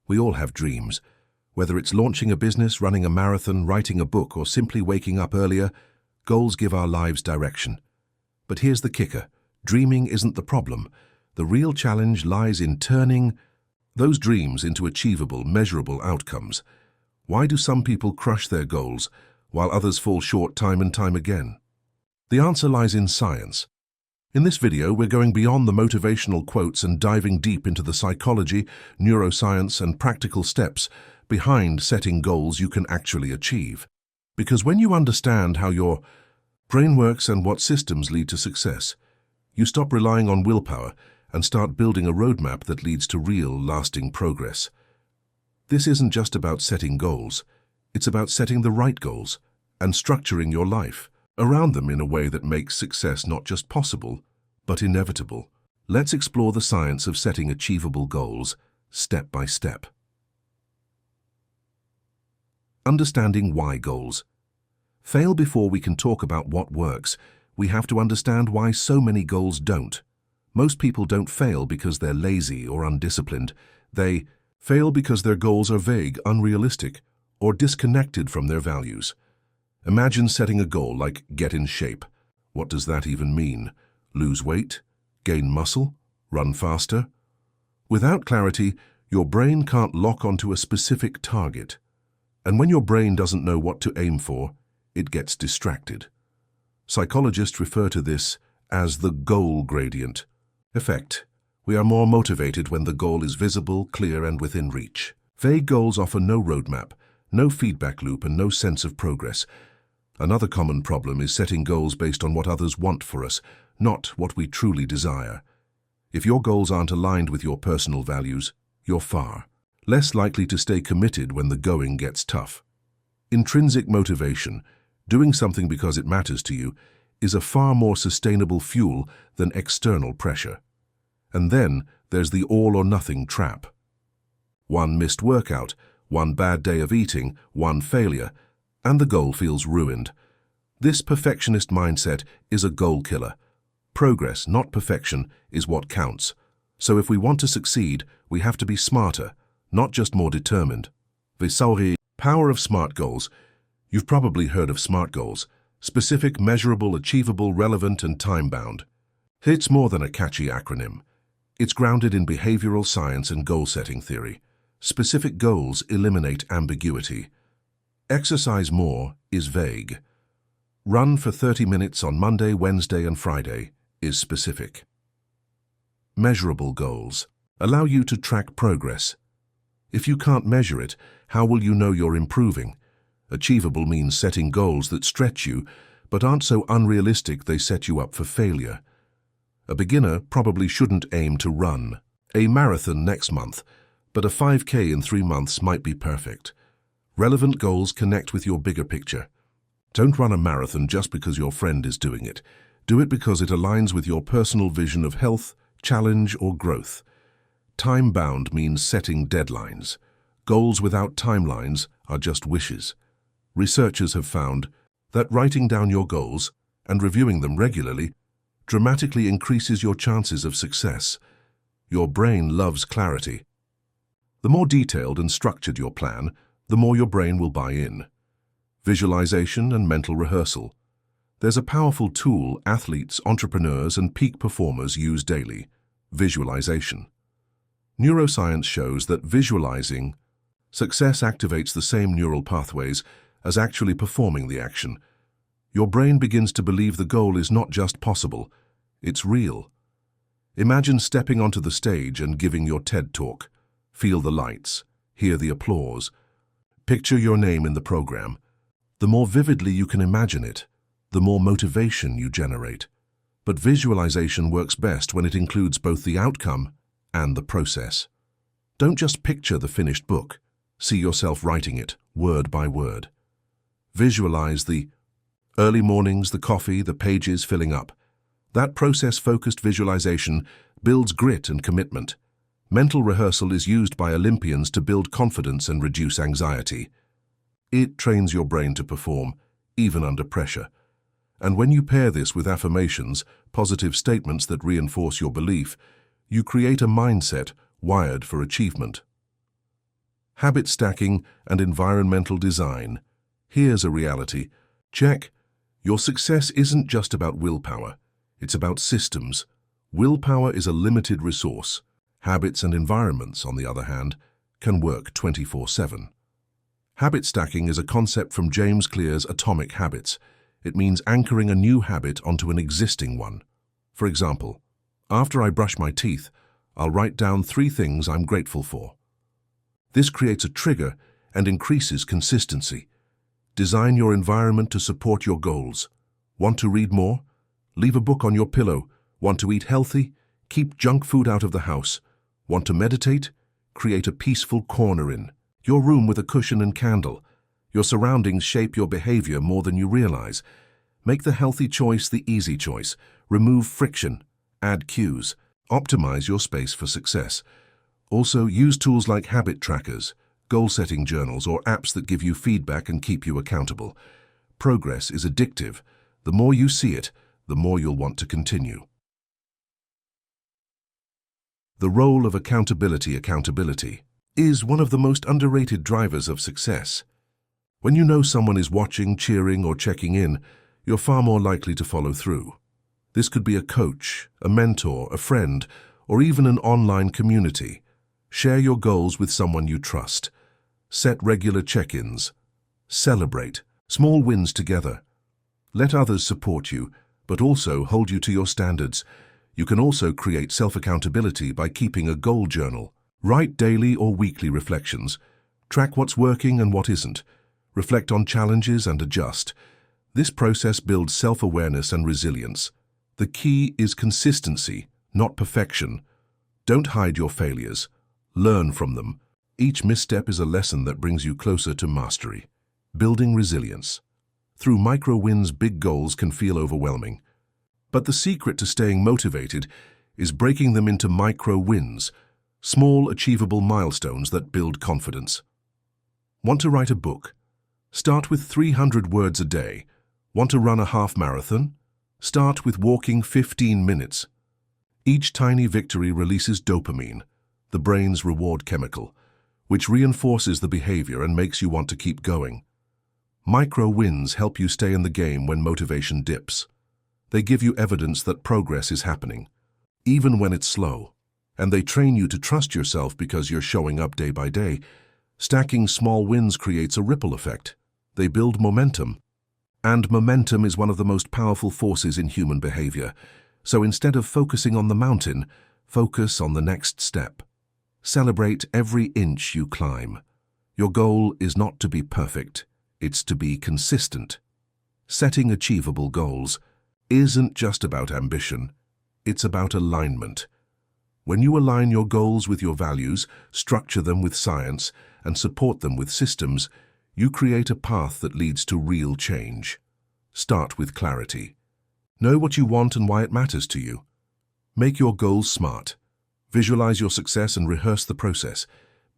We all have dreams. Whether it's launching a business, running a marathon, writing a book, or simply waking up earlier, goals give our lives direction. But here's the kicker. Dreaming isn't the problem. The real challenge lies in turning those dreams into achievable, measurable outcomes. Why do some people crush their goals, while others fall short time and time again? The answer lies in science. In this video, we're going beyond the motivational quotes and diving deep into the psychology, neuroscience, and practical steps behind setting goals you can actually achieve. Because when you understand how your brain works and what systems lead to success, you stop relying on willpower and start building a roadmap that leads to real, lasting progress. This isn't just about setting goals. It's about setting the right goals and structuring your life around them in a way that makes success not just possible, but inevitable. Let's explore the science of setting achievable goals, step by step. Understanding why goals fail. Before we can talk about what works, we have to understand why so many goals don't. Most people don't fail because they're lazy or undisciplined. They fail because their goals are vague, unrealistic, or disconnected from their values. Imagine setting a goal like get in shape. What does that even mean? Lose weight? Gain muscle? Run faster? Without clarity, your brain can't lock onto a specific target. And when your brain doesn't know what to aim for, it gets distracted. Psychologists refer to this as the goal gradient effect. We are more motivated when the goal is visible, clear, and within reach. Vague goals offer no roadmap, no feedback loop, and no sense of progress. Another common problem is setting goals based on what others want for us, not what we truly desire. If your goals aren't aligned with your personal values, you're far less likely to stay committed when the going gets tough. Intrinsic motivation, doing something because it matters to you, is a far more sustainable fuel than external pressure. And then there's the all-or-nothing trap. One missed workout, one bad day of eating, one failure, and the goal feels ruined. This perfectionist mindset is a goal killer. Progress, not perfection, is what counts. So if we want to succeed, we have to be smarter, not just more determined. The power of SMART goals. You've probably heard of SMART goals: specific, measurable, achievable, relevant, and time-bound. It's more than a catchy acronym. It's grounded in behavioral science and goal-setting theory. Specific goals eliminate ambiguity. Exercise more is vague. Run for 30 minutes on Monday, Wednesday, and Friday is specific. Measurable goals allow you to track progress. If you can't measure it, how will you know you're improving? Achievable means setting goals that stretch you, but aren't so unrealistic they set you up for failure. A beginner probably shouldn't aim to run a marathon next month, but a 5K in 3 months might be perfect. Relevant goals connect with your bigger picture. Don't run a marathon just because your friend is doing it. Do it because it aligns with your personal vision of health, challenge, or growth. Time-bound means setting deadlines. Goals without timelines are just wishes. Researchers have found that writing down your goals and reviewing them regularly dramatically increases your chances of success. Your brain loves clarity. The more detailed and structured your plan, the more your brain will buy in. Visualization and mental rehearsal. There's a powerful tool athletes, entrepreneurs, and peak performers use daily: visualization. Neuroscience shows that visualizing success activates the same neural pathways as actually performing the action. Your brain begins to believe the goal is not just possible, it's real. Imagine stepping onto the stage and giving your TED talk. Feel the lights, hear the applause. Picture your name in the program. The more vividly you can imagine it, the more motivation you generate. But visualization works best when it includes both the outcome and the process. Don't just picture the finished book. See yourself writing it, word by word. Visualize the early mornings, the coffee, the pages filling up. That process-focused visualization builds grit and commitment. Mental rehearsal is used by Olympians to build confidence and reduce anxiety. It trains your brain to perform, even under pressure. And when you pair this with affirmations, positive statements that reinforce your belief, you create a mindset wired for achievement. Habit stacking and environmental design. Here's a reality. Check. Your success isn't just about willpower. It's about systems. Willpower is a limited resource. Habits and environments, on the other hand, can work 24/7. Habit stacking is a concept from James Clear's Atomic Habits. It means anchoring a new habit onto an existing one. For example, after I brush my teeth, I'll write down 3 things I'm grateful for. This creates a trigger and increases consistency. Design your environment to support your goals. Want to read more? Leave a book on your pillow. Want to eat healthy? Keep junk food out of the house. Want to meditate? Create a peaceful corner in your room with a cushion and candle. Your surroundings shape your behavior more than you realize. Make the healthy choice the easy choice. Remove friction. Add cues. Optimize your space for success. Also, use tools like habit trackers, goal-setting journals, or apps that give you feedback and keep you accountable. Progress is addictive. The more you see it, the more you'll want to continue. The role of accountability is one of the most underrated drivers of success. When you know someone is watching, cheering, or checking in, you're far more likely to follow through. This could be a coach, a mentor, a friend, or even an online community. Share your goals with someone you trust. Set regular check-ins. Celebrate small wins together. Let others support you, but also hold you to your standards. You can also create self-accountability by keeping a goal journal. Write daily or weekly reflections. Track what's working and what isn't. Reflect on challenges and adjust. This process builds self-awareness and resilience. The key is consistency, not perfection. Don't hide your failures. Learn from them. Each misstep is a lesson that brings you closer to mastery. Building resilience. Through micro wins, big goals can feel overwhelming. But the secret to staying motivated is breaking them into micro wins, small, achievable milestones that build confidence. Want to write a book? Start with 300 words a day. Want to run a half marathon? Start with walking 15 minutes. Each tiny victory releases dopamine, the brain's reward chemical, which reinforces the behavior and makes you want to keep going. Micro wins help you stay in the game when motivation dips. They give you evidence that progress is happening, even when it's slow. And they train you to trust yourself because you're showing up day by day. Stacking small wins creates a ripple effect. They build momentum. And momentum is one of the most powerful forces in human behavior. So instead of focusing on the mountain, focus on the next step. Celebrate every inch you climb. Your goal is not to be perfect, it's to be consistent. Setting achievable goals isn't just about ambition, it's about alignment. When you align your goals with your values, structure them with science, and support them with systems, you create a path that leads to real change. Start with clarity. Know what you want and why it matters to you. Make your goals smart. Visualize your success and rehearse the process.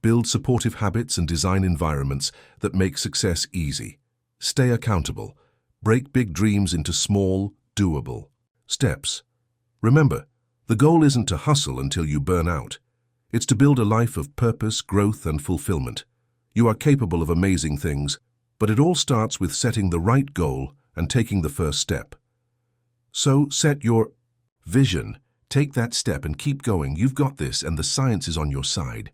Build supportive habits and design environments that make success easy. Stay accountable. Break big dreams into small, doable steps. Remember, the goal isn't to hustle until you burn out. It's to build a life of purpose, growth, and fulfillment. You are capable of amazing things, but it all starts with setting the right goal and taking the first step. So set your vision. Take that step and keep going. You've got this, and the science is on your side.